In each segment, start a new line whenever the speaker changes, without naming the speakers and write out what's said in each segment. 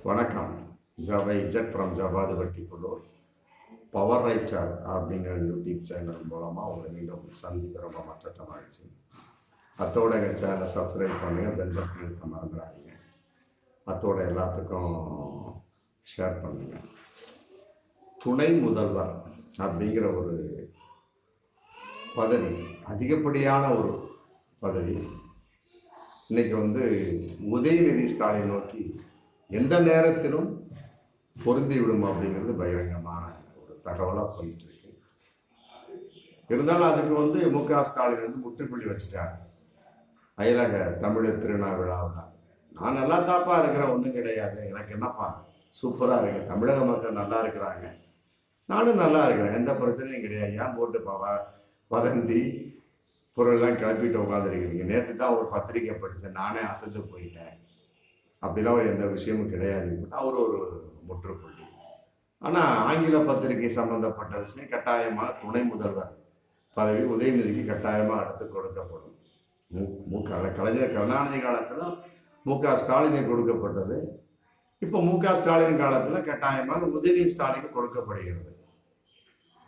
வணக்கம். ஜவை இஜட் from Javadhupatti Pullur. Power writer அப்படிங்கிற யூடியூப் சேனல் மூலமாக உங்களை மீண்டும் சந்திக்க ரொம்ப மற்றமாகிடுச்சு. அத்தோட எங்கள் சேனலை சப்ஸ்கிரைப் பண்ணுங்கள், பெல் பட்டன் அழுத்த மறந்துடாதீங்க. அத்தோட எல்லாத்துக்கும் ஷேர் பண்ணுங்கள். துணை முதல்வர் அப்படிங்கிற ஒரு பதவி, அதிகப்படியான ஒரு பதவி, இன்னைக்கு உதயநிதி ஸ்டாலின் நோக்கி எந்த நேரத்திலும் பொருந்திவிடும் அப்படிங்கிறது பகிரங்கமான ஒரு தகவலாக போயிட்டு இருக்கு. இருந்தாலும் அதுக்கு மு.க. ஸ்டாலின் முற்றுப்புள்ளி வச்சுட்டாங்க. அயலக தமிழர் திருநாவிழாவில் நான் நல்லா தாப்பா இருக்கிறேன், ஒன்றும் கிடையாது, எனக்கு என்னப்பா சூப்பராக இருக்கு, தமிழக மக்கள் நல்லா இருக்கிறாங்க, நானும் நல்லா இருக்கிறேன், எந்த பிரச்சனையும் கிடையாது, ஏன் போட்டு வதந்தி பொருள்லாம் கிளப்பிட்டு உட்காந்துருக்கிறீங்க, நேற்று தான் ஒரு பத்திரிக்கை படித்தேன், நானே அசந்து போயிட்டேன், அப்படிலாம் எந்த விஷயமும் கிடையாது, அவர் ஒரு முற்றுப்புள்ளி. ஆனால் ஆங்கில பத்திரிகை சம்பந்தப்பட்ட விஷயம் கட்டாயமாக துணை முதல்வர் பதவி உதயநிதிக்கு கட்டாயமாக அடுத்து கொடுக்கப்படும். கலைஞர் கருணாநிதி காலத்தில் மு.க. ஸ்டாலினை கொடுக்கப்பட்டது. இப்போ மு.க. ஸ்டாலின் காலத்தில் கட்டாயமாக உதயநிதி ஸ்டாலினுக்கு கொடுக்கப்படுகிறது.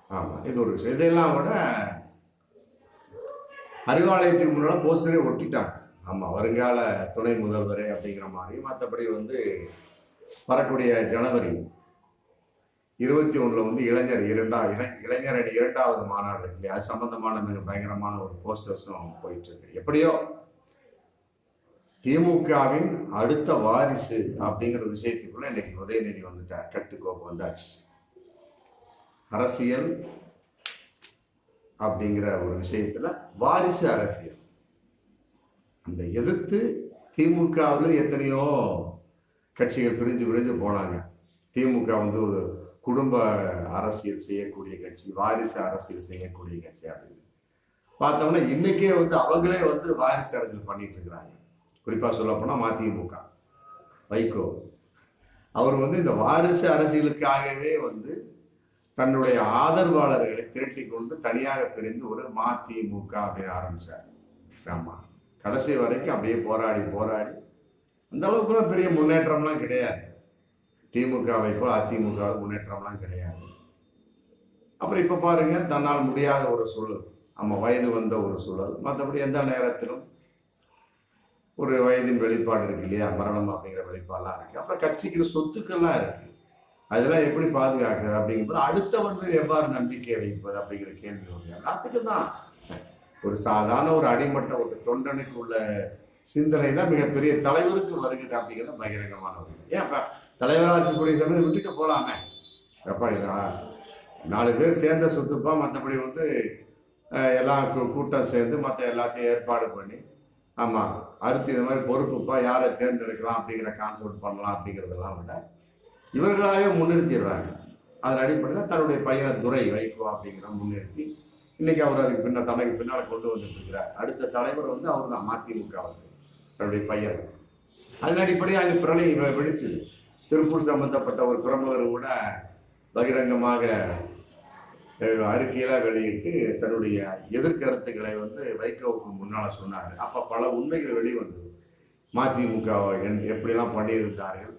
ஆமாம், இது ஒரு விஷயம். இதெல்லாம் விட அறிவாலயத்துக்கு முன்னால் போஸ்டரே ஒட்டிட்டாங்க. ஆமாம், வருங்கால துணை முதல்வரே அப்படிங்கிற மாதிரி. மற்றபடி வரக்கூடிய ஜனவரி 21 இளைஞர் அணி 2வது மாநாடு இருக்கு இல்லையா, அது சம்பந்தமான மிக பயங்கரமான ஒரு போஸ்டர்ஸும் போயிட்டு இருக்கு. எப்படியோ திமுகவின் அடுத்த வாரிசு அப்படிங்கிற விஷயத்துக்குள்ள இன்னைக்கு உதயநிதி வந்துட்டார், கட்டுக்கோப்பு வந்தாச்சு. அரசியல் அப்படிங்கிற ஒரு விஷயத்துல வாரிசு அரசியல், அந்த எதிர்த்து திமுகவில் எத்தனையோ கட்சிகள் பிரிஞ்சு போனாங்க. திமுக ஒரு குடும்ப அரசியல் செய்யக்கூடிய கட்சி, வாரிசு அரசியல் செய்யக்கூடிய கட்சி அப்படின்னு பார்த்தோம்னா இன்னைக்கே அவங்களே வாரிசு அரசியல் பண்ணிட்டு இருக்கிறாங்க. குறிப்பா சொல்ல போனா மதிமுக வைகோ அவர் இந்த வாரிசு அரசியலுக்காகவே தன்னுடைய ஆதரவாளர்களை திரட்டி கொண்டு தனியாக பிரிந்து ஒரு மதிமுக அப்படின்னு ஆரம்பிச்சார். ஆமா, கடைசி வரைக்கும் அப்படியே போராடி அந்த அளவுக்குலாம் பெரிய முன்னேற்றம்லாம் கிடையாது. திமுகவை போல் அதிமுக முன்னேற்றம்லாம் கிடையாது. அப்புறம் இப்ப பாருங்க, தன்னால் முடியாத ஒரு சூழல், வயது வந்த ஒரு சூழல், மற்றபடி எந்த நேரத்திலும் ஒரு வயதின் வெளிப்பாடு இருக்கு இல்லையா, மரணம் அப்படிங்கிற வெளிப்பாடுலாம் இருக்கு. அப்புறம் கட்சிக்கு சொத்துக்கள்லாம் இருக்கு, அதெல்லாம் எப்படி பாதுகாக்கிறது அப்படிங்கும்போது அடுத்தவர்கள் எவ்வாறு நம்பிக்கை வைப்பது அப்படிங்கிற கேள்வி வருது. எல்லாத்துக்கும் தான் ஒரு சாதாரண ஒரு அடிமட்ட ஒரு தொண்டனுக்கு உள்ள சிந்தனை தான் மிகப்பெரிய தலைவருக்கு வருகிறது அப்படிங்கிறத பகிரங்கமான ஒரு. ஏன் தலைவராக இருக்கக்கூடிய சமயம் விட்டுட்டு போலாமே, எப்பா 4 பேர் சேர்ந்த சொத்துப்பா, மற்றபடி எல்லாம் கூட்டம் சேர்ந்து மற்ற எல்லாத்தையும் ஏற்பாடு பண்ணி, ஆமா அடுத்து இது மாதிரி பொறுப்புப்பா, யாரை தேர்ந்தெடுக்கலாம் அப்படிங்கிற கான்செப்ட் பண்ணலாம் அப்படிங்கிறதெல்லாம் விட இவர்களாகவே முன்னிறுத்திடுறாங்க. அதன் அடிப்படையில் தன்னுடைய பையனை துரை வைகோ அப்படிங்கிற முன்னிறுத்தி இன்னைக்கு அவர் அதுக்கு தனக்கு பின்னால் கொண்டு வந்துட்டு இருக்கிறார். அடுத்த தலைவர் அவர் தான் மதிமுக தன்னுடைய பையன். அதன் அடிப்படையாக அங்கே பிரளயம் வெடிச்சுது. திருப்பூர் சம்பந்தப்பட்ட ஒரு பிரமுகர் கூட பகிரங்கமாக அறிக்கையெல்லாம் வெளியிட்டு தன்னுடைய எதிர்கருத்துக்களை வைகோவுக்கு முன்னால சொன்னார். அப்ப பல உண்மைகள் வெளிவந்தது. மதிமுக எப்படிலாம் பண்ணியிருந்தார்கள்,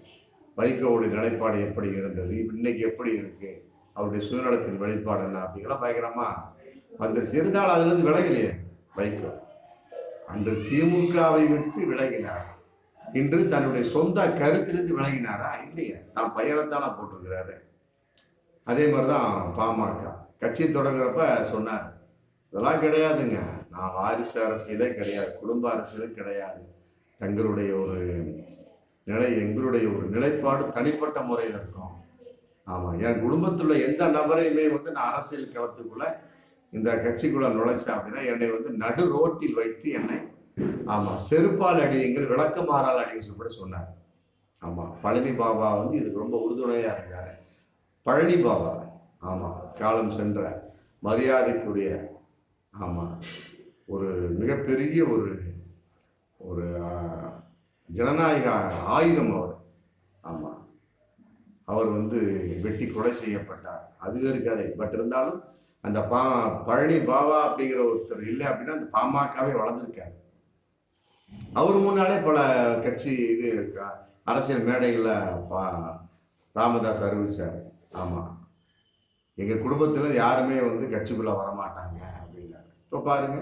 வைகோவுடைய நிலைப்பாடு எப்படி இருந்தது, இன்னைக்கு எப்படி இருக்கு, அவருடைய சுயநலத்தின் வெளிப்பாடு என்ன அப்படிங்கலாம் பயங்கரமா வந்துருச்சு. இருந்தாலும் அதுல இருந்து விலகலையே வைகோ. அன்று திமுகவை விட்டு விலகினார், இன்று தன்னுடைய சொந்த கருத்திலிருந்து விலகினாரா? இல்லையே, தான் பையனைத்தானே போட்டிருக்கிறாரு. அதே மாதிரிதான் பாமக கட்சி தொடங்குறப்ப சொன்னார், இதெல்லாம் கிடையாதுங்க, நான் வாரிசு அரசியலே கிடையாது, குடும்ப அரசியலும் கிடையாது, தங்களுடைய ஒரு எங்களுடைய ஒரு நிலைப்பாடு தனிப்பட்ட முறையில் இருக்கும். ஆமா, என் குடும்பத்துல எந்த நபரையுமே நான் அரசியல் களத்துக்குள்ள இந்த கட்சிக்குள்ள நுழைச்சேன் அப்படின்னா என்னை நடு ரோட்டில் வைத்து என்னை செருப்பால் அடியுங்கள், விளக்கமாறால் அடின்னு சொல்லி சொன்னார். ஆமா, பழனி பாபா இதுக்கு ரொம்ப உறுதுணையா இருக்காரு. பழனி பாபா காலம் சென்ற மரியாதைக்குரிய ஒரு மிகப்பெரிய ஒரு ஒரு ஜனநாயக ஆயுதம் அவர். அவர் வெட்டி கொலை செய்யப்பட்டார், அதுவே இருக்காது. பட் இருந்தாலும் அந்த பழனி பாபா அப்படிங்கிற ஒருத்தர் இல்லை அப்படின்னா அந்த பாமகவே வளர்ந்துருக்காரு. அவர் முன்னாலே பல கட்சி அரசியல் மேடையில் ராமதாஸ் அறிவிச்சார். ஆமாம், எங்கள் குடும்பத்தில் யாருமே வந்து கட்சிக்குள்ளே வரமாட்டாங்க அப்படின்னாரு. இப்போ பாருங்க,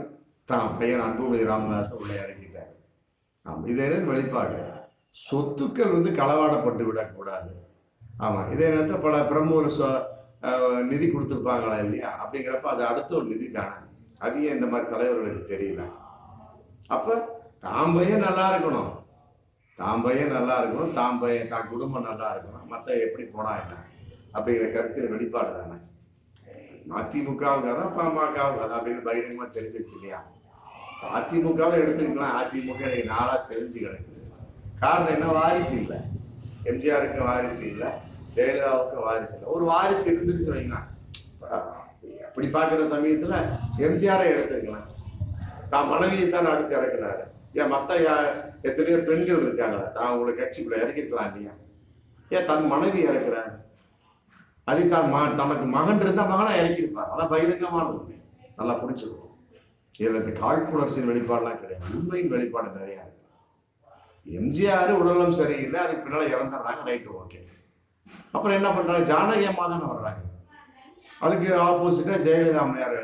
தான் பையன் அன்புமணி ராமதாஸை உள்ளே இறக்கிட்டார். ஆமாம், இதே வெளிப்பாடு. சொத்துக்கள் வந்து களவாடப்பட்டு விடக்கூடாது. ஆமாம், இதே நேரத்தில் பல பிரமுகர் நிதி கொடுத்துருப்பாங்களா இல்லையா? அப்படிங்கிறப்ப அது அடுத்த ஒரு நிதி தானே. அது ஏன் இந்த மாதிரி தலைவர்களுக்கு தெரியல? அப்போ தான் பையன் நல்லா இருக்கணும், தான் பையன் நல்லா இருக்கணும், தான் பையன் தான் குடும்பம் நல்லா இருக்கணும், மற்ற எப்படி போனா என்ன அப்படிங்கிற கருத்து வெளிப்பாடு தானே. அதிமுகவுக்கு தான் பாமகவுக்கு தான் அப்படின்னு பகிரங்கமா தெரிஞ்சிருச்சு இல்லையா? அதிமுகவை எடுத்துக்கலாம். அதிமுக நாளா செஞ்சு கிடக்குது. காரணம் என்ன? வாரிசு இல்லை. எம்ஜிஆருக்கு வாரிசு இல்லை, ஜெயலலிதாவுக்கு வாரிசு இல்லை. ஒரு வாரிசு இருந்துட்டு வைங்க. அப்படி பார்க்குற சமயத்துல எம்ஜிஆரை எடுத்துக்கலாம். தான் மனைவியை தான் அடுத்து இறக்குறாரு. ஏன் மற்ற எத்தனையோ பெண்கள் இருக்காங்களா? தான் உங்களை கட்சிக்குள்ள இறக்கிருக்கலாம் இல்லையா? ஏன் தன் மனைவி இறக்குறாரு? அது தான் தனக்கு மகன் இருந்தா மகனா இறக்கிருப்பார். அதான் பகிரங்கமான உண்மை. நல்லா புரிஞ்சுக்கணும். இதுல இந்த காழ்ப்புணர்ச்சியின் வெளிப்பாடுலாம் கிடையாது, உண்மையின் வெளிப்பாடு நிறைய இருக்கு. எம்ஜிஆர் உடல்நலம் சரியில்லை, அதுக்கு பின்னால இறந்துடுறாங்க, ரைட்டு, ஓகே. அப்புறம் என்ன பண்றாங்க? ஜானகி அம்மா தானே வர்றாங்க. அதுக்கு ஆப்போசிட்டா ஜெயலலிதா அம்மையார்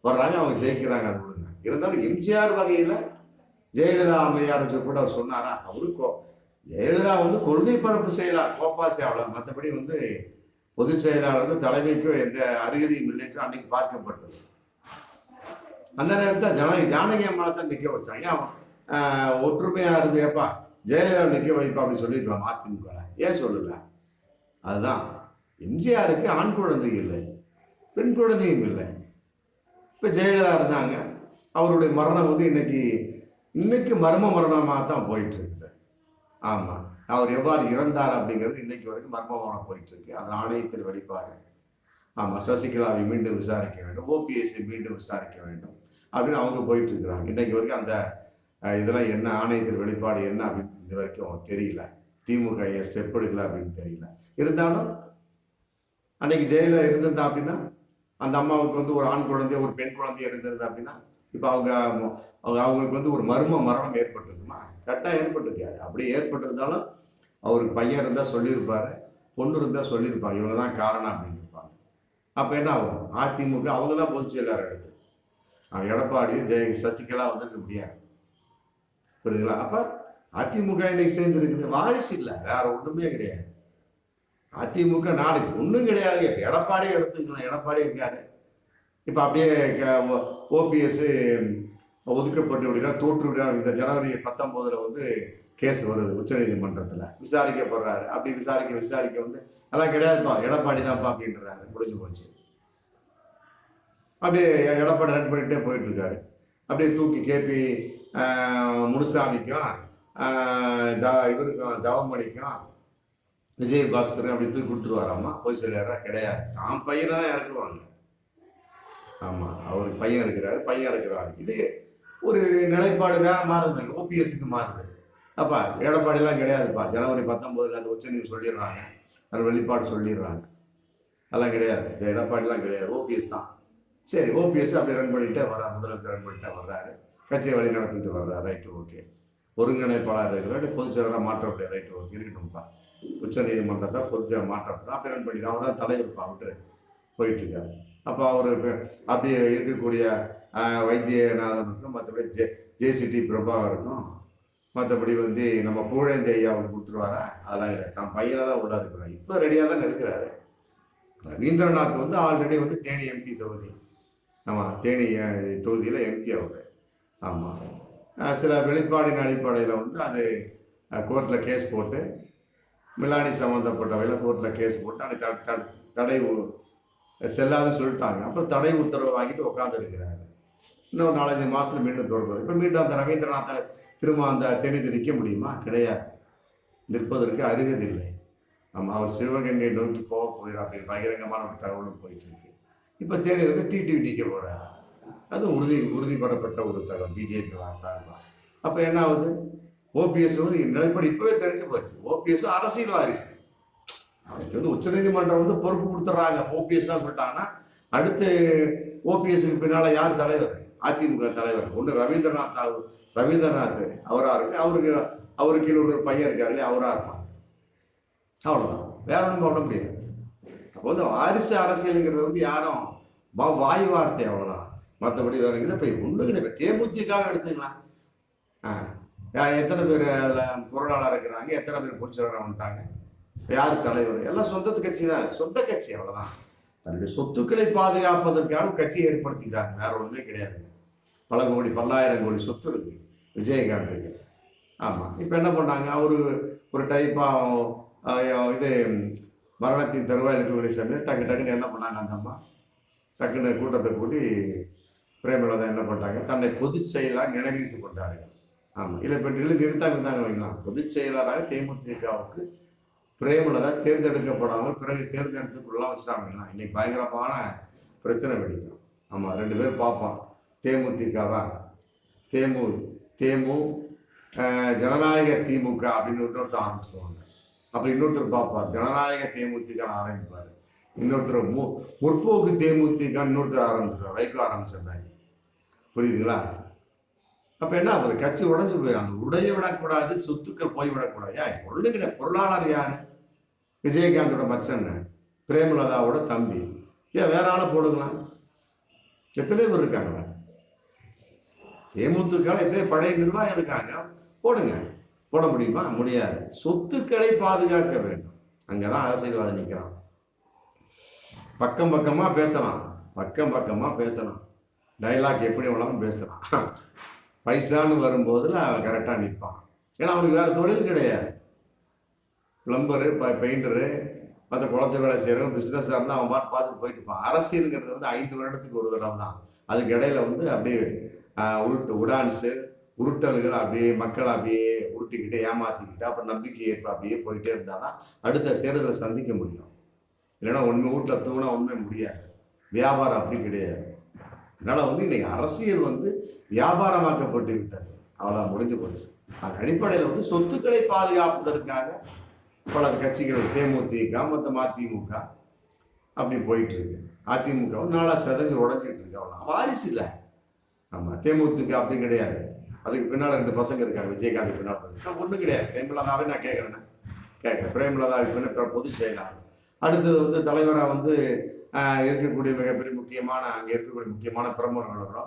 வர்றாங்க, அவங்க ஜெயிக்கிறாங்க. அது விடுங்க. இருந்தாலும் எம்ஜிஆர் வகையில ஜெயலலிதா அம்மையார் கூட அவர் சொன்னாரா? அவருக்கோ ஜெயலலிதா வந்து கொள்கை பரப்பு செய்யலாம், கோப்பாசி அவ்வளவு. மற்றபடி வந்து பொதுச் செயலாளருக்கும் தலைமைக்கும் எந்த அருகதையும் இல்லை என்று அன்னைக்கு பார்க்கப்பட்டது. அந்த நேரத்தில் ஜானகி அம்மா தான் நிற்க வச்சாங்க. ஒற்றுமையா இருந்து ஏப்பா ஜெயலலிதா நிற்க வைப்பா அப்படின்னு சொல்லிருக்கலாம் அதிமுக. ஏன் சொல்லல? அதுதான் எம்ஜிஆருக்கு ஆண் குழந்தை இல்லை, பெண் குழந்தையும் இல்லை. இப்போ ஜெயலலிதா இருந்தாங்க. அவருடைய மரணம் வந்து இன்னைக்கு மர்ம மரணமாக தான் போயிட்டு இருக்கு. ஆமாம், அவர் எவ்வாறு இறந்தார் அப்படிங்கிறது இன்னைக்கு வரைக்கும் மர்மமாக போயிட்டு இருக்கு. அது ஆணையத்தில் வெளிப்பாடு. ஆமாம், சசிகலாவை மீண்டும் விசாரிக்க வேண்டும், ஓபிஎஸ்ஐ மீண்டும் விசாரிக்க வேண்டும் அப்படின்னு அவங்க போயிட்டு இருக்கிறாங்க. இன்னைக்கு வரைக்கும் அந்த இதெல்லாம் என்ன ஆணையத்தில் வெளிப்பாடு என்ன அப்படின்னு இது வரைக்கும் தெரியல. திமுக ஸ்டெப் எடுக்கல அப்படின்னு தெரியல. இருந்தாலும் அன்னைக்கு ஜெயில இருந்திருந்தா அப்படின்னா, அந்த அம்மாவுக்கு வந்து ஒரு ஆண் குழந்தைய ஒரு பெண் குழந்தைய இருந்திருந்தா அப்படின்னா, இப்போ அவங்களுக்கு வந்து ஒரு மரணம் ஏற்பட்டிருக்குமா? கரெக்டாக ஏற்பட்டிருக்காது. அப்படி ஏற்பட்டிருந்தாலும் அவருக்கு பையன் இருந்தா சொல்லியிருப்பாரு, பொண்ணு இருந்தா சொல்லியிருப்பாங்க, இவங்க தான் காரணம் அப்படின்னு இருப்பாங்க. அப்போ என்ன ஆகும்? அதிமுக அவங்க தான் பொதுச் செயலாளர் எடுத்து எடப்பாடியும் சசிகலா வந்துட்டு முடியாது. புரியுதுங்களா? அப்ப அதிமுக இன்னைக்கு சேர்ந்துருக்குது. வாரிசு இல்லை, வேற ஒண்ணுமே கிடையாது. அதிமுக நாளைக்கு ஒண்ணும் கிடையாது. எடப்பாடி எடுத்துக்கலாம், எடப்பாடி இருக்காரு. இப்ப அப்படியே ஓபிஎஸ் ஒதுக்கப்பட்டு விடுறார், தோற்று விடுறார். இந்த ஜனவரி 19 வந்து கேஸ் வருது உச்ச நீதிமன்றத்துல, விசாரிக்கப்படுறாரு. அப்படி விசாரிக்க வந்து அதெல்லாம் கிடையாதுப்பா, எடப்பாடி தான்ப்பா அப்படின்றாரு. முடிஞ்சு போச்சு. அப்படியே எடப்பாடி ரன் பண்ணிட்டே போயிட்டு இருக்காரு. அப்படியே தூக்கி கேபி முனுசாமிக்கும் இவருக்கும் தவமணிக்கும் விஜயபாஸ்கர் அப்படி தூக்கி கொடுத்துருவாராமா. போய் சொல்லிடுறா? கிடையாது, தான் பையனை தான் இறக்குவாங்க. ஆமா, அவருக்கு பையன் இருக்கிறாரு. இது ஒரு நிலைப்பாடு வேற மாறுது, ஓபிஎஸ்க்கு மாறுது. அப்பா எடப்பாடிலாம் கிடையாதுப்பா, ஜனவரி 19 அந்த உச்ச நீதி சொல்லிடுறாங்க, அந்த வெளிப்பாடு சொல்லிடுறாங்க. அதெல்லாம் கிடையாது, எடப்பாடிலாம் கிடையாது, ஓபிஎஸ் தான். சரி, ஓபிஎஸ் அப்படி ரன் பண்ணிட்டே வர்றாரு, முதலமைச்சர் ரன் பண்ணிட்டே வர்றாரு, கட்சியை வழி நடத்திட்டு வர்றாரு. Right, okay. ஒருங்கிணைப்பாளர் இருக்கிற பொதுச் செயலாளர் மாற்றப்பட்ட, ரைட்டு, ஓகே, இருக்கட்டும்ப்பா. உச்ச நீதிமன்றத்தை பொதுச் செயலர் மாற்றப்பட்ட அப்படி ரன் பண்ணிட்டு அவர் தான் தலைவர்ப்பா விட்டு போயிட்டு இருக்காரு. அப்போ அவரு அப்படியே இருக்கக்கூடிய வைத்தியநாதனுக்கும், மற்றபடி ஜேசிடி பிரபாகருக்கும், மற்றபடி வந்து நம்ம புகழேந்தி ஐயாவுக்கு கொடுத்துருவாரா? அதெல்லாம் கிடையாது. தான் பையனை தான் உள்ள இருக்கிறார். இப்போ ரெடியாக தான் இருக்கிறாரு. ரவீந்திரநாத் வந்து ஆல்ரெடி வந்து தேனி எம்பி தொகுதி, ஆமாம், தேனி தொகுதியில் எம்பி அவர். ஆமாம், சில வெளிப்பாடின் அடிப்படையில் வந்து அது கோர்ட்டில் கேஸ் போட்டு, மிலானி சம்மந்தப்பட்டவையில் கோர்ட்டில் கேஸ் போட்டு அது தடை செல்லாதுன்னு சொல்லிட்டாங்க. அப்புறம் தடை உத்தரவு வாங்கிட்டு உட்காந்துருக்கிறாரு. இன்னும் 4-5 மாதத்துல மீண்டும் தொடர்பு. இப்போ மீண்டும் அந்த ரவீந்திரநாத்தை திரும்ப அந்த தேனித்து நிற்க முடியுமா? கிடையாது, நிற்பதற்கு அருகதில்லை. ஆமாம், அவர் சிவகங்கை நோக்கி போக போயிடும் அப்படின்னு பகிரங்கமான ஒரு தகவலும் போயிட்டு இருக்கு. இப்போ தேனி வந்து டிடிவி நிற்க போறாரு. அது உறுதிப்படப்பட்ட ஒரு தகவல் பிஜேபி சார்பாக. அப்போ என்ன ஆகுது? ஓபிஎஸ் வந்து நிலைப்பாடு இப்பவே தெரிஞ்சு போச்சு. ஓபிஎஸ் அரசியல் வாரிசு. அவருக்கு வந்து உச்ச நீதிமன்றம் வந்து பொறுப்பு கொடுத்துட்றாங்க, ஓபிஎஸ் தான் சொல்லிட்டாங்கன்னா, அடுத்து ஓபிஎஸ்க்கு பின்னால யார் தலைவர்? அதிமுக தலைவர். ஒன்று ரவீந்திரநாத் அவரா இருக்கு, அவருக்கு கீழே ஒரு பையன் இருக்காரு, அவரா இருப்பான். அவ்வளவுதான், வேற ஒன்றும் பண்ண முடியாது. அப்போ வந்து வாரிசு அரசியலுங்கிறது வந்து யாரும் வாய் வார்த்தை, அவ்வளவுதான். மற்றபடி வேற இருக்குது. இப்போ ஒன்றும் கிடையாது. தேமுதிக எடுத்துக்கலாம். எத்தனை பேர் அதில் பொருளாளர் இருக்கிறாங்க, எத்தனை பேர் பொதுச்செயலாளர் வந்துட்டாங்க, யார் தலைவர், எல்லாம் சொந்த கட்சி தான், சொந்த கட்சி, அவ்வளவுதான். தன்னுடைய சொத்துக்களை பாதுகாப்பதற்காக கட்சியை ஏற்படுத்திக்கிறாங்க, வேற ஒன்றுமே கிடையாது. பல கோடி, பல்லாயிரம் கோடி சொத்து இருக்கு விஜயகாந்துக்கு. ஆமாம், இப்போ என்ன பண்ணாங்க, அவரு ஒரு டைப்பாக இது மரணத்தின் தருவாயில் இருக்கக்கூடிய சமயம் டக்குன்னு என்ன பண்ணாங்க, அந்த அம்மா டக்குன்னு கூட்டத்தை கூட்டி பிரேமலதா என்ன பண்ணிட்டாங்க, தன்னை பொதுச் செயலாக நிலைநிறுத்திக் கொண்டார்கள். ஆமாம், இல்லை இப்போ நிறுத்தாங்க வைக்கலாம். பொதுச் செயலாளராக தேமுதிகவுக்கு பிரேமலதா தேர்ந்தெடுக்கப்படாமல் பிறகு தேர்ந்தெடுத்துக்குள்ளலாம் வச்சுட்டாங்கன்னா இன்னைக்கு பயங்கரமான பிரச்சனை வெடிக்கும். ஆமாம், 2 பேர் பார்ப்பான், தேமுதிகவா தேமு ஜனநாயக திமுக அப்படின்னு இன்னொருத்தர் ஆரம்பிச்சிருவாங்க. அப்புறம் இன்னொருத்தர் பார்ப்பார், ஜனநாயக தேமுதிக ஆரம்பிப்பார். இன்னொருத்தர் முற்போக்கு தேமுதிக இன்னொருத்தர் ஆரம்பிச்சிருவார், வைகோ ஆரம்பிச்சிருந்தாங்க. புரியுதுங்களா? அப்ப என்ன ஆகுது, கட்சி உடஞ்சு போயிடும். அந்த உடைய விடக்கூடாது, சொத்துக்கள் போய்விடக்கூடாது. ஏன் ஒண்ணுங்கிற பொருளாளர் யாரு? விஜயகாந்தோட மச்சன், பிரேமலதாவோட தம்பி. ஏன் வேற ஆளை போடுங்களா? எத்தனை பேர் இருக்காங்க தேமுதிக, எத்தனை பழைய நிர்வாகம் இருக்காங்க, போடுங்க. போட முடியுமா? முடியாது. சொத்துக்களை பாதுகாக்க வேண்டும். அங்கதான் அரசியல்வாதி நிற்கிறான். பக்கம் பக்கமா பேசலாம், டைலாக் எப்படி வேணாலும் பேசலாம். பைசான்னு வரும்போதுல அவன் கரெக்டாக நிற்பான். ஏன்னா அவனுக்கு வேற தொழில் கிடையாது. பிளம்பரு, பெயிண்டரு, மற்ற குளத்து வேலை செய்கிறவன், பிஸ்னஸாக இருந்தால் அவன் பார்த்துட்டு போயிட்டு இருப்பான். அரசியலுங்கிறது வந்து 5 வருடத்துக்கு ஒரு தடவை தான். அதுக்கு இடையில வந்து அப்படியே உடான்ஸு உருட்டல்கள், அப்படியே மக்களை அப்படியே உருட்டிக்கிட்டு ஏமாத்திக்கிட்டு அப்புறம் நம்பிக்கை ஏற்ப அப்படியே போயிட்டே இருந்தால் தான் அடுத்த தேர்தலை சந்திக்க முடியும். இல்லைன்னா உண்மை வீட்டில் தூணா உண்மை முடியாது. வியாபாரம் அப்படி கிடையாது. அதனால வந்து இன்னைக்கு அரசியல் வந்து வியாபாரமாக்கப்பட்டு விட்டது, அவ்வளவு முடிஞ்சு போச்சு. அதன் அடிப்படையில் வந்து சொத்துக்களை பாதுகாப்பதற்காக பல கட்சிகள், தேமுதிக, மற்ற மதிமுக அப்படி போயிட்டு இருக்கு. அதிமுக நாளா செதஞ்சு உடஞ்சிட்டு இருக்கு, அவ்வளவு வாரிசு இல்லை. ஆமா, தேமுதிக அப்படி கிடையாது. அதுக்கு பின்னால 2 பசங்க இருக்காங்க, விஜயகாந்த் பின்னால் ஒன்றும் கிடையாது. பிரேமலதாவே நான் கேட்கிறேன் பிரேமலதாவுக்கு பின்ன பொதுச் செயலாளர். அடுத்தது வந்து தலைவராக வந்து இருக்கக்கூடிய மிகப்பெரிய முக்கியமான, அங்கே இருக்கக்கூடிய முக்கியமான பிரமுகர்களோட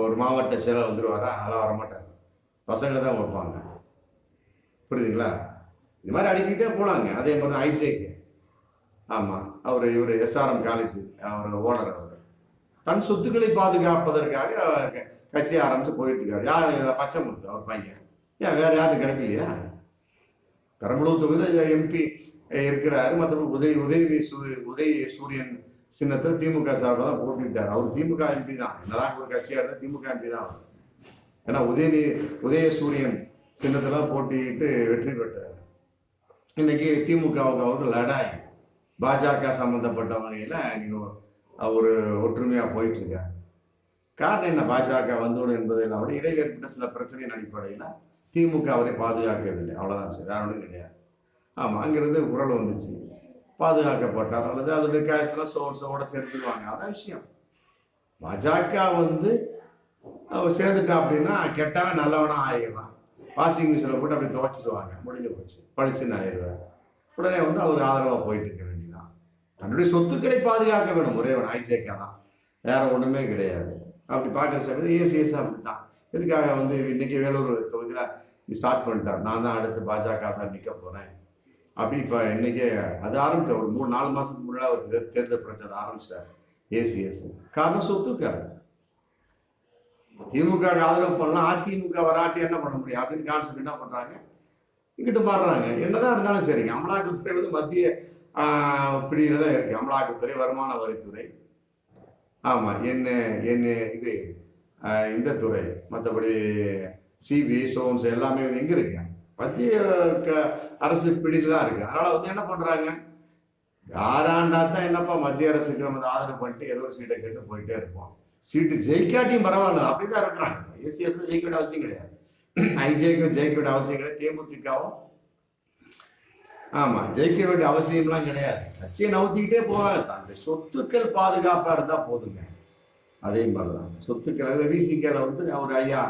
ஒரு மாவட்ட செயலர் வந்துடுவாரா? அதெல்லாம் வரமாட்டாங்க, பசங்க தான் வைப்பாங்க. புரியுதுங்களா? இது மாதிரி அடிக்கிட்டே போனாங்க. அதே மாதிரி தான் ஐஜேக்கு. ஆமாம், இவர் SRM காலேஜ் அவர் ஓனர். அவர் தன் சொத்துக்களை பாதுகாப்பதற்காக கட்சியை ஆரம்பிச்சு போயிட்டு இருக்காரு. யார்? பச்சைமுத்து, அவர் பையன். ஏன் வேற யாரும் கிடைக்கலையா? பெரம்பலூர் தொகுதியில் MP இருக்கிறாரு. மற்றபடி உதய சூரியன் சின்னத்தில் திமுக சார்பாக தான் போட்டிட்டார். அவர் திமுக MP தான். என்னதான் ஒரு கட்சியாக இருந்தால் திமுக MP தான். ஏன்னா உதய சூரியன் சின்னத்தில் தான் போட்டிட்டு வெற்றி பெற்றார். இன்னைக்கு திமுகவுக்கு அவருக்கு லடாய், பாஜக சம்பந்தப்பட்ட வகையில் ஒரு ஒற்றுமையாக போயிட்டு இருக்காரு. காரணம் என்ன? பாஜக வந்தோடு என்பதில் விட இடையில் ஏற்பட்ட சில பிரச்சனையின் அடிப்படையில் திமுக அவரை பாதுகாக்கவில்லை, அவ்வளோதான். சரி, வேற ஒன்றும் கிடையாது. ஆமாம், அங்கிருந்து குரல் வந்துச்சு, பாதுகாக்கப்பட்டார் அல்லது அதோடைய காசெல்லாம் சோட சேர்த்துருவாங்க. அதான் விஷயம். பாஜக வந்து சேர்ந்துட்டா அப்படின்னா கெட்டவன் நல்லவனா ஆயிடுறான். வாஷிங் மிஷினில் போட்டு அப்படி துவைச்சிடுவாங்க, முடிஞ்சு போச்சு, பழிச்சுன்னு ஆயிடுவார். உடனே வந்து அவர் ஆதரவாக போயிட்டு இருக்க வேண்டியதான். தன்னுடைய சொத்துக்களை பாதுகாக்க வேணும் ஒரேவன் ஐஜேகா தான், வேற ஒன்றுமே கிடையாது. அப்படி பார்க்குற சமயத்தில் ஏசிஎஸ் அப்படி தான். இதுக்காக வந்து இன்னைக்கு வேலூர் தொகுதியில் ஸ்டார்ட் பண்ணிட்டார், நான் தான் அடுத்து பாஜக தான் நிற்க போகிறேன் அப்படி. இப்போ இன்னைக்கே அது ஆரம்பித்தார். ஒரு 3-4 மாதத்துக்கு முன்னாடி அவர் தேர்தல் பிரச்சாரம் ஆரம்பிச்சிட்டார் ஏசிஎஸ். காரணம் சொத்துக்காரு. திமுக ஆதரவு பண்ணலாம், அதிமுக வராட்டி என்ன பண்ண முடியும் அப்படின்னு கான்செப்ட் என்ன பண்றாங்க, இங்கிட்டு மாறுறாங்க. என்னதான் இருந்தாலும் சரிங்க, அமலாக்கத்துறை வந்து மத்திய பிடியில தான் இருக்கு. அமலாக்கத்துறை, வருமான வரித்துறை, ஆமா, என்ன இது இந்த துறை, மற்றபடி சிபிஐ, சோன்ஸ் எல்லாமே எங்க இருக்கு? மத்திய அரசு பிடியில தான் இருக்கு. அதனால வந்து என்ன பண்றாங்க, யாராண்டா தான் என்னப்பா மத்திய அரசுக்கு நம்ம ஆதரவு பண்ணிட்டு ஏதோ ஒரு சீட்டை கேட்டு போயிட்டே இருப்போம். சீட்டு ஜெயிக்காட்டியும் பரவாயில்ல, அப்படிதான் இருக்கிறாங்க. ஏசிஎஸ் ஜெயிக்க வேண்டிய அவசியம் கிடையாது, ஐஜேக்கும் ஜெயிக்க வேண்டிய அவசியம் கிடையாது, தேமுதிகவும் ஆமா ஜெயிக்க வேண்டிய அவசியம்லாம் கிடையாது. கட்சியை நவுத்திக்கிட்டே போவாங்க. தன்னுடைய சொத்துக்கள் பாதுகாப்பா இருந்தா போதுங்க. அதே மாதிரிதான் சொத்துக்கள் விசிகேல வந்து அவர் ஐயா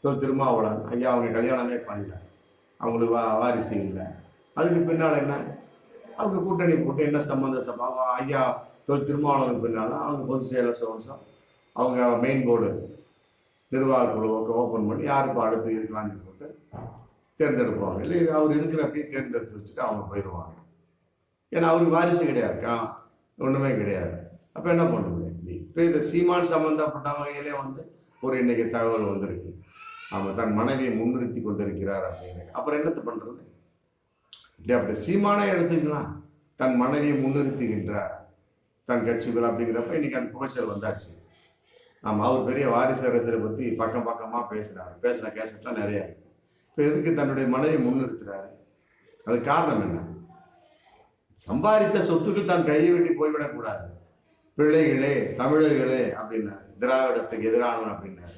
திருமாவளவன் ஐயா அவங்க கல்யாணமே பண்ணல, அவங்களுக்கு வாரிசு இல்லை. அதுக்கு பின்னால் என்ன, அவங்க கூட்டணி போட்டு என்ன சம்பந்தம் ஐயா திருமாவளவன் பின்னால் அவங்க பொதுச் செயலர் சோன்சம் அவங்க மெயின் போர்டு நிர்வாக குழு ஓப்பன் பண்ணி யாருக்கு அடுத்து இருக்கலாம்னு போட்டு தேர்ந்தெடுப்பாங்க. இல்லை அவர் இருக்கிற அப்படியே தேர்ந்தெடுத்து வச்சுட்டு அவங்க போயிடுவாங்க. ஏன்னா அவருக்கு வாரிசு கிடையாது, ஒன்றுமே கிடையாது. அப்போ என்ன பண்ண முடியும்? இப்போ இந்த சீமான் சம்பந்தப்பட்ட வகையிலே ஒரு இன்னைக்கு தகவல் வந்திருக்கு. அவன் தன் மனைவியை முன்னிறுத்தி கொண்டிருக்கிறார் அப்படின்னு. அப்புறம் என்னத்தை பண்றது? அப்படி சீமானே எடுத்துக்கலாம், தன் மனைவியை முன்னிறுத்துகின்றார் தன் கட்சிகள் அப்படிங்கிறப்ப இன்னைக்கு அந்த புகைச்சல் வந்தாச்சு. அவர் பெரிய வாரிசு அரசியலை பத்தி பக்கம் பக்கமா பேசுறாரு, பேசுற கேசட்லாம் நிறைய இருக்கு. இப்போ எதுக்கு தன்னுடைய மனைவியை முன்னிறுத்துறாரு? அது காரணம் என்ன? சம்பாதித்த சொத்துக்கள் தான் கையை வெட்டி போய்விடக்கூடாது. பிள்ளைகளே தமிழர்களே அப்படின்னாரு, திராவிடத்துக்கு எதிரானவன் அப்படின்னாரு.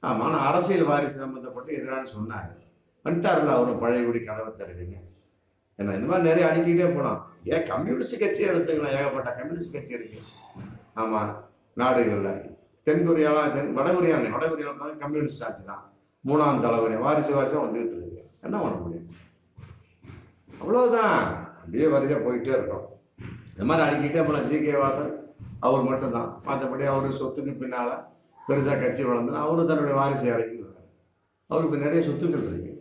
ஆனால் அரசியல் வாரிசு சம்பந்தப்பட்டு எதிரானு சொன்னாங்க. வந்துட்டாருல அவரும் பழையபடி கதவை தருவீங்க. ஏன்னா இந்த மாதிரி நிறைய அடிக்கிட்டே போலாம். ஏன் கம்யூனிஸ்ட் கட்சியை எடுத்துக்கலாம், ஏகப்பட்ட கம்யூனிஸ்ட் கட்சி இருக்கு. ஆமா, நாடுகள்ல தென்கொரியாலாம் வடகொரியாவில் கம்யூனிஸ்ட் ஆட்சி தான். 3ஆம் தலைவரை வாரிசா வந்துகிட்டு இருக்கு. என்ன பண்ண முடியும்? அவ்வளவுதான், அப்படியே வரிசையா போயிட்டே இருக்கோம். இந்த மாதிரி அடிக்கிட்டே போலாம். ஜி.கே. வாசன் அவர் மட்டும்தான். மற்றபடி அவரு சொத்துக்கு பின்னால பெருசா கட்சி வளர்ந்தனா அவரு தன்னுடைய வாரிசை இறக்கிடுவார். அவருக்கு நிறைய சொத்துக்கள் இருக்கு.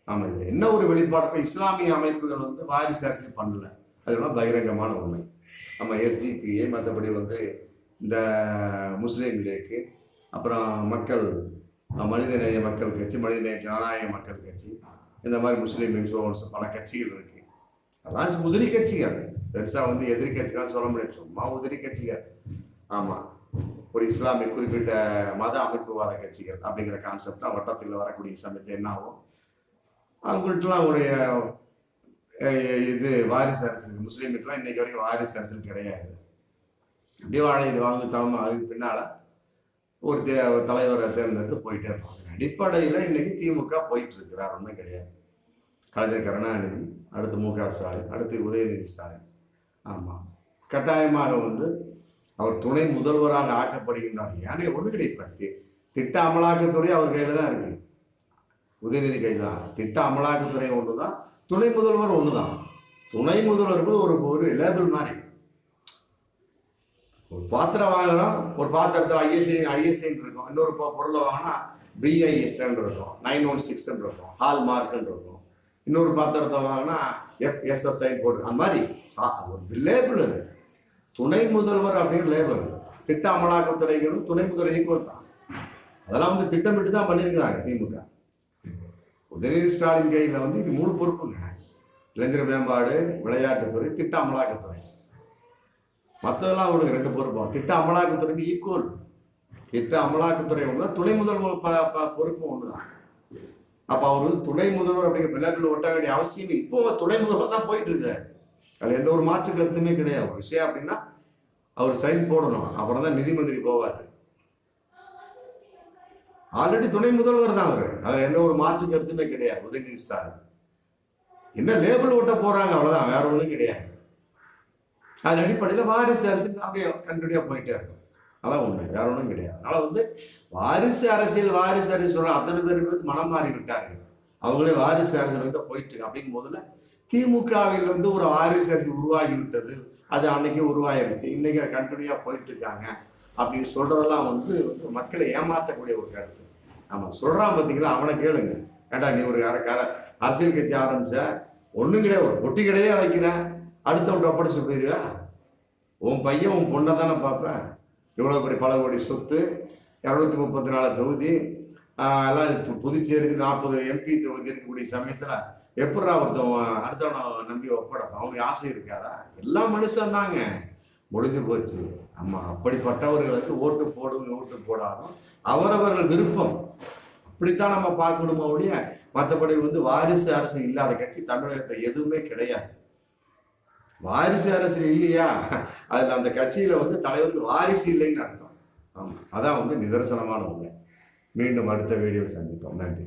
ஆமா, இது என்ன ஒரு வெளிப்பாடு? இஸ்லாமிய அமைப்புகள் வாரிசு அரசியல் பண்ணல, அதெல்லாம் பகிரங்கமான உண்மை. நம்ம எஸ்டிபிஏ மற்றபடி இந்த முஸ்லீம் லீக்கு, அப்புறம் மக்கள் மனிதநேய மக்கள் கட்சி, மனிதநேய ஜனநாயக மக்கள் கட்சி, இந்த மாதிரி முஸ்லீம் லீக் பல கட்சிகள் இருக்கு. அதெல்லாம் உதிரி கட்சிகள், பெருசா எதிரி கட்சிகள் சொல்ல முடியாது, சும்மா உதிரி கட்சிகள். ஆமா, ஒரு இஸ்லாமிய குறிப்பிட்ட மத அமைப்புவாத கட்சிகள் அப்படிங்கிற கான்செப்ட் வட்டத்தில் வரக்கூடிய சமயத்தில் என்ன ஆகும்? அவங்கள்ட்டலாம் ஒரு இது வாரிசு அரசியல், முஸ்லீமுக்கெல்லாம் இன்னைக்கு வரைக்கும் வாரிசு அரசியல் கிடையாது. அப்படியே வாங்கிட்டாம அதுக்கு பின்னால ஒரு தலைவரை தேர்ந்தெடுத்து போயிட்டே இருப்பாங்க. அடிப்படையில இன்னைக்கு திமுக போயிட்டு இருக்கு, வேற ஒன்றும் கிடையாது. கலைஞர் கருணாநிதி, அடுத்து மு.க. ஸ்டாலின், அடுத்து உதயநிதி ஸ்டாலின். ஆமா, கட்டாயமாக அவர் துணை முதல்வராக ஆக்கப்படுகின்றார். ஏன்னா ஒண்ணு கிடையாது, திட்ட அமலாக்கத்துறை அவர் கையில தான் இருக்கு, உதயநிதி கையில் தான். திட்ட அமலாக்கத்துறை ஒண்ணுதான், துணை முதல்வர் ஒண்ணுதான். துணை முதல்வர் ஒரு லேபிள் மாதிரி. ஒரு பாத்திரம் வாங்குறோம், ஒரு பாத்திரத்தில் ஐஎஸ்ஐ இருக்கும், இன்னொரு பொருளை வாங்கினா BIS இருக்கும், 916 இருக்கும், ஹால்மார்க் இருக்கும், இன்னொரு பாத்திரத்தை வாங்கினா FSSI போட்டு, அந்த மாதிரி ஒரு லேபிள். அது துணை முதல்வர் அப்படின்னு லேபிள். திட்ட அமலாக்கத்துறைகளும் துணை முதல்வர் ஈக்குவல் தான். அதெல்லாம் திட்டமிட்டு தான் பண்ணியிருக்கிறாங்க திமுக. உதயநிதி ஸ்டாலின் கையில் இது 3 பொறுப்புங்க: இளைஞர் மேம்பாடு, விளையாட்டுத்துறை, திட்ட அமலாக்கத்துறை. மற்றதெல்லாம் அவங்களுக்கு 2 பொறுப்பு. திட்ட அமலாக்கத்துறைக்கு ஈக்குவல். திட்ட அமலாக்கத்துறை ஒண்ணுதான், துணை முதல்வர் பொறுப்பு ஒண்ணுதான். அப்ப அவரு துணை முதல்வர் அப்படிங்கிற விளையாட்டுல ஒட்ட வேண்டிய அவசியம் இப்போ துணை முதல்வர் தான் போயிட்டு இருக்காரு. அதுல எந்த ஒரு மாற்று கருத்துமே கிடையாது. ஒரு விஷயம் அப்படின்னா அவர் சைன் போடணும், அப்புறம் தான் நிதி மந்திரி போவார். ஆல்ரெடி துணை முதல்வர் தான் அவரு, அதுல எந்த ஒரு மாற்று கருத்துமே கிடையாது. உதயநிதி ஸ்டாலின் என்ன லேபிள் ஓட்ட போறாங்க, அவ்வளவுதான், வேற ஒண்ணும் கிடையாது. அதன் அடிப்படையில் வாரிசு அரசியல் அப்படியே கண்டினியூ போயிட்டே இருக்கும். அதான் உண்மை, வேற ஒன்றும் கிடையாது. அதனால வாரிசு அரசியல் சொல்ற அத்தனை பேருக்கு மனம் மாறி விட்டார்கள். அவங்களே வாரிசு அரசியல் தான் போயிட்டு இருக்கு. அப்படிங்கும் போதுல திமுகவில் ஒரு வாரிசு அரசியல் உருவாகி விட்டது. அது அன்னைக்கு உருவாயிருச்சு, இன்னைக்கு கண்டினியூயா போயிட்டு இருக்காங்க அப்படின்னு சொல்றதெல்லாம் மக்களை ஏமாற்றக்கூடிய ஒரு கருத்து. ஆமா, சொல்றான் பார்த்தீங்களா, அவனை கேளுங்க. ஏண்டா நீ ஒரு அரசியல் கட்சி ஆரம்பிச்ச, ஒண்ணும் கிடையாது, ஒரு பொட்டி கடையே வைக்கிறேன், அடுத்தவன் ஒப்படைச்சு போயிருவா? உன் பையன் உன் பொண்ணை தானே பார்ப்பேன். இவ்வளவு பெரிய பல கோடி சொத்து, 234 தொகுதி, எல்லாம் புதுச்சேரிக்கு 40 MP தொகுதி இருக்கக்கூடிய சமயத்துல எப்படா ஒருத்தவன் அடுத்தவனை நம்பி ஒப்படைப்பான்? அவனுக்கு ஆசை இருக்காதா? எல்லாம் மனுஷன் தாங்க, முடிஞ்சு போச்சு. ஆமா, அப்படிப்பட்டவர்களுக்கு ஓட்டு போடுங்க, ஓட்டு போடாதும் அவரவர்கள் விருப்பம். அப்படித்தான் நம்ம பார்க்கணுமோ ஒழிய மற்றபடி வாரிசு அரசு இல்லாத கட்சி தமிழகத்தை எதுவுமே கிடையாது. வாரிசு அரசு இல்லையா, அதுல அந்த கட்சியில தலைவருக்கு வாரிசு இல்லைன்னு அர்த்தம். ஆமா, அதான் நிதர்சனமான உண்மை. மீண்டும் அடுத்த வீடியோ சந்திப்போம். நன்றி.